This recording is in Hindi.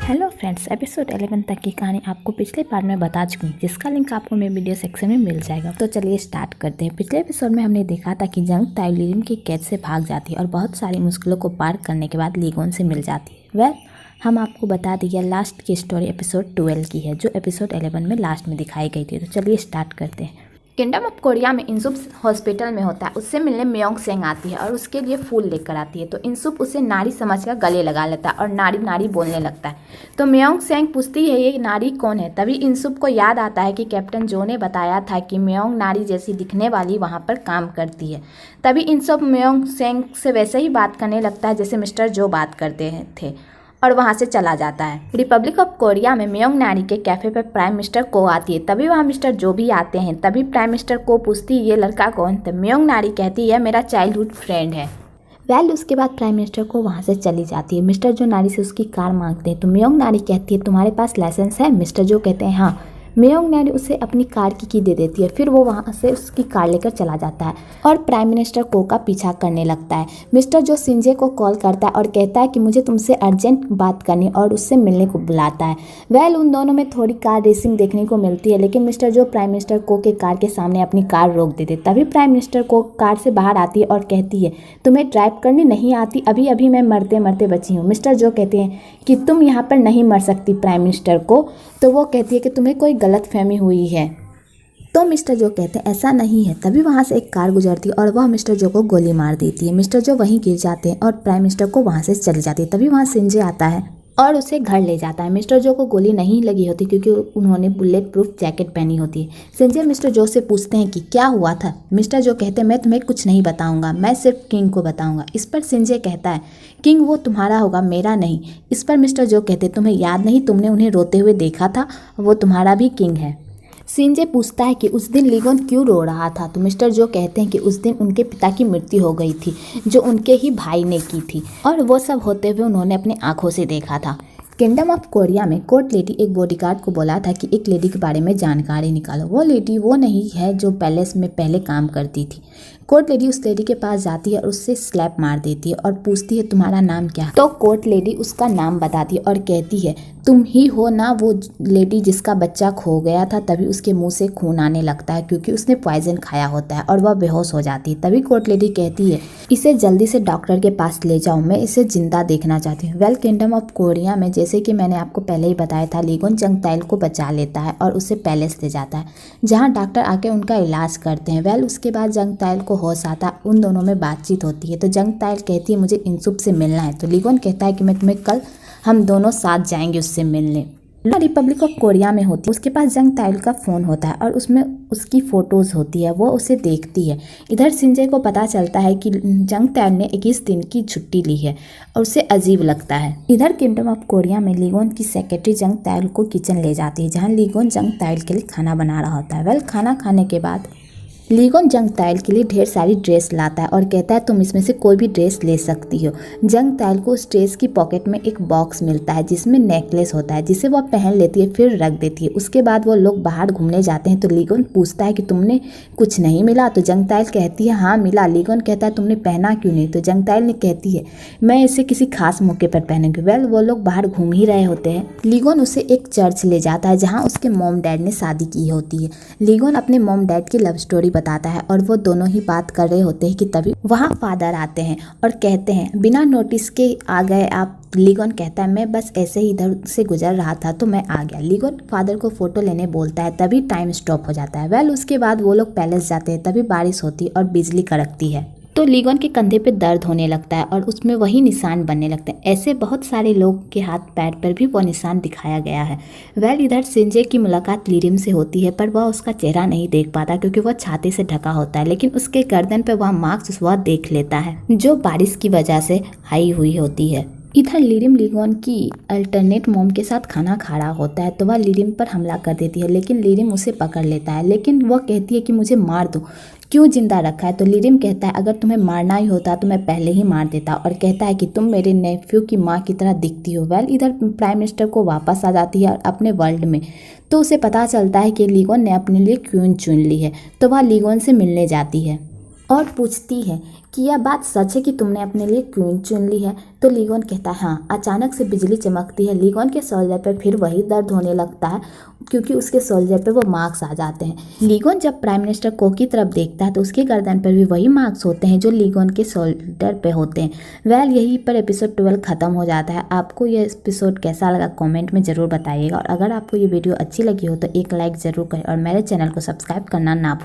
हेलो फ्रेंड्स, एपिसोड 11 तक की कहानी आपको पिछले पार्ट में बता चुकी हूँ, जिसका लिंक आपको मेरे वीडियो सेक्शन में मिल जाएगा। तो चलिए स्टार्ट करते हैं। पिछले एपिसोड में हमने देखा था कि जंग ताई लीगोन की कैद से भाग जाती है और बहुत सारी मुश्किलों को पार करने के बाद लीगोन से मिल जाती है। हम आपको बता दिया लास्ट की स्टोरी एपिसोड 12 की है, जो एपिसोड 11 में लास्ट में दिखाई गई थी। तो चलिए स्टार्ट करते हैं। किंगडम ऑफ कोरिया में इंसुप हॉस्पिटल में होता है। उससे मिलने म्योंग सेंग आती है और उसके लिए फूल लेकर आती है। तो इंसुप उसे नारी समझकर गले लगा लेता है और नारी नारी बोलने लगता है। तो म्योंग सेंग पूछती है ये नारी कौन है। तभी इंसुप को याद आता है कि कैप्टन जो ने बताया था कि म्योंग नारी जैसी दिखने वाली वहाँ पर काम करती है। तभी इंसुप म्योंग सेंग से वैसे ही बात करने लगता है जैसे मिस्टर जो बात करते थे और वहाँ से चला जाता है। रिपब्लिक ऑफ कोरिया में म्योंग नारी के कैफे पर प्राइम मिनिस्टर को आती है। तभी वहाँ मिस्टर जो भी आते हैं। तभी प्राइम मिनिस्टर को पूछती है ये लड़का कौन। तो म्योंग नारी कहती है मेरा चाइल्डहुड फ्रेंड है। उसके बाद प्राइम मिनिस्टर को वहाँ से चली जाती है। मिस्टर जो नारी से उसकी कार मांगते हैं। तो म्योंग नारी कहती है तुम्हारे पास लाइसेंस है। मिस्टर जो कहते हैं हाँ। म्योंग नारी उसे अपनी कार की दे देती है। फिर वो वहाँ से उसकी कार लेकर चला जाता है और प्राइम मिनिस्टर को का पीछा करने लगता है। मिस्टर जो सिंजे को कॉल करता है और कहता है कि मुझे तुमसे अर्जेंट बात करनी और उससे मिलने को बुलाता है। उन दोनों में थोड़ी कार रेसिंग देखने को मिलती है, लेकिन मिस्टर जो प्राइम मिनिस्टर को के कार के सामने अपनी कार रोक देते। तभी प्राइम मिनिस्टर को कार से बाहर आती है और कहती है तुम्हें ड्राइव करनी नहीं आती। अभी अभी मैं मरते मरते बची हूँ। मिस्टर जो कहते हैं कि तुम यहाँ पर नहीं मर सकती प्राइम मिनिस्टर को। तो वो कहती है कि तुम्हें कोई गलतफहमी हुई है। तो मिस्टर जो कहते हैं ऐसा नहीं है। तभी वहाँ से एक कार गुजरती है और वह मिस्टर जो को गोली मार देती है। मिस्टर जो वहीं गिर जाते हैं और प्राइम मिनिस्टर को वहाँ से चली जाती है। तभी वहाँ सिंजे आता है और उसे घर ले जाता है। मिस्टर जो को गोली नहीं लगी होती क्योंकि उन्होंने बुलेट प्रूफ जैकेट पहनी होती है। सिंजे मिस्टर जो से पूछते हैं कि क्या हुआ था। मिस्टर जो कहते हैं मैं तुम्हें कुछ नहीं बताऊंगा, मैं सिर्फ किंग को बताऊंगा। इस पर सिंजे कहता है किंग वो तुम्हारा होगा, मेरा नहीं। इस पर मिस्टर जो कहते तुम्हें याद नहीं, तुमने उन्हें रोते हुए देखा था, वो तुम्हारा भी किंग है। सिंजे पूछता है कि उस दिन लीगोन क्यों रो रहा था। तो मिस्टर जो कहते हैं कि उस दिन उनके पिता की मृत्यु हो गई थी, जो उनके ही भाई ने की थी, और वो सब होते हुए उन्होंने अपनी आंखों से देखा था। किंगडम ऑफ कोरिया में कोर्ट लेडी एक बॉडीगार्ड को बोला था कि एक लेडी के बारे में जानकारी निकालो। वो लेडी वो नहीं है जो पैलेस में पहले काम करती थी। कोर्ट लेडी उस लेडी के पास जाती है और उससे स्लैप मार देती है और पूछती है तुम्हारा नाम क्या है। तो कोर्ट लेडी उसका नाम बताती है और कहती है तुम ही हो ना वो लेडी जिसका बच्चा खो गया था। तभी उसके मुंह से खून आने लगता है क्योंकि उसने पॉइजन खाया होता है और वह बेहोश हो जाती है। तभी कोर्ट लेडी कहती है इसे जल्दी से डॉक्टर के पास ले जाओ, मैं इसे जिंदा देखना चाहती हूँ। किंगडम ऑफ कोरिया में जैसे कि मैंने आपको पहले ही बताया था, लीगोन जंग ताइल को बचा लेता है और उसे पैलेस ले जाता है जहाँ डॉक्टर आके उनका इलाज करते हैं। उसके बाद जंग ताइल को होश आता, उन दोनों में बातचीत होती है। तो जंग ताइल कहती है मुझे इंसुप से मिलना है। तो लीगोन कहता है कि मैं तुम्हें कल हम दोनों साथ जाएंगे उससे मिलने। रिपब्लिक ऑफ कोरिया में होती है। उसके पास जंग ताइल का फ़ोन होता है और उसमें उसकी फ़ोटोज़ होती है, वो उसे देखती है। इधर सिंजे को पता चलता है कि जंग ताइल ने 21 दिन की छुट्टी ली है और उसे अजीब लगता है। इधर किंगडम ऑफ कोरिया में लीगोन की सेक्रेटरी जंग ताइल को किचन ले जाती है जहाँ लीगोन जंग ताइल के लिए खाना बना रहा होता है। खाना खाने के बाद लीगोन जंग ताइल के लिए ढेर सारी ड्रेस लाता है और कहता है तुम इसमें से कोई भी ड्रेस ले सकती हो। जंग ताइल को उस ड्रेस की पॉकेट में एक बॉक्स मिलता है जिसमें नेकलेस होता है, जिसे वह पहन लेती है फिर रख देती है। उसके बाद वो लोग बाहर घूमने जाते हैं। तो लीगोन पूछता है कि तुमने कुछ नहीं मिला। तो जंग ताइल कहती है हाँ मिला। लीगोन कहता है तुमने पहना क्यों नहीं। तो जंग ताइल ने कहती है मैं इसे किसी खास मौके पर पहनूंगी। वो लोग बाहर घूम ही रहे होते हैं। लीगोन उसे एक चर्च ले जाता है जहाँ उसके मॉम डैड ने शादी की होती है। लीगोन अपने मॉम डैड की लव स्टोरी बताता है और वो दोनों ही बात कर रहे होते हैं कि तभी वहाँ फादर आते हैं और कहते हैं बिना नोटिस के आ गए आप। लीगोन कहता है मैं बस ऐसे ही इधर से गुजर रहा था तो मैं आ गया। लीगोन फादर को फोटो लेने बोलता है, तभी टाइम स्टॉप हो जाता है। उसके बाद वो लोग पैलेस जाते हैं। तभी बारिश होती है और बिजली कड़कती है। तो लीगोन के कंधे पे दर्द होने लगता है और उसमें वही निशान बनने लगते हैं। ऐसे बहुत सारे लोग के हाथ पैर पर भी वो निशान दिखाया गया है। इधर सिंजे की मुलाकात लीरिम से होती है पर वह उसका चेहरा नहीं देख पाता क्योंकि वह छाते से ढका होता है, लेकिन उसके गर्दन पर वह मार्क्स वह देख लेता है जो बारिश की वजह से आई हुई होती है। इधर लीरिम लीगोन की अल्टरनेट मॉम के साथ खाना खा रहा होता है तो वह लीरिम पर हमला कर देती है, लेकिन लीरिम उसे पकड़ लेता है। लेकिन वह कहती है कि मुझे मार दो, क्यों जिंदा रखा है। तो लीरिम कहता है अगर तुम्हें मारना ही होता तो मैं पहले ही मार देता, और कहता है कि तुम मेरे नेफ्यू की माँ की तरह दिखती हो। इधर प्राइम मिनिस्टर को वापस आ जाती है अपने वर्ल्ड में। तो उसे पता चलता है कि लीगोन ने अपने लिए क्वीन चुन ली है, तो वह लीगोन से मिलने जाती है। और पूछती है कि यह बात सच है कि तुमने अपने लिए क्वीन चुन ली है। तो लीगोन कहता है हाँ। अचानक से बिजली चमकती है। लीगोन के शोल्डर पर फिर वही दर्द होने लगता है क्योंकि उसके शोल्डर पे वो मार्क्स आ जाते हैं। लीगोन जब प्राइम मिनिस्टर को की तरफ देखता है तो उसके गर्दन पर भी वही मार्क्स होते हैं जो लीगोन के शोल्डर पे होते हैं। वेल यहीं पर एपिसोड 12 खत्म हो जाता है। आपको यह एपिसोड कैसा लगा कमेंट में ज़रूर बताइएगा और अगर आपको ये वीडियो अच्छी लगी हो तो एक लाइक ज़रूर करें और मेरे चैनल को सब्सक्राइब करना ना भूलें।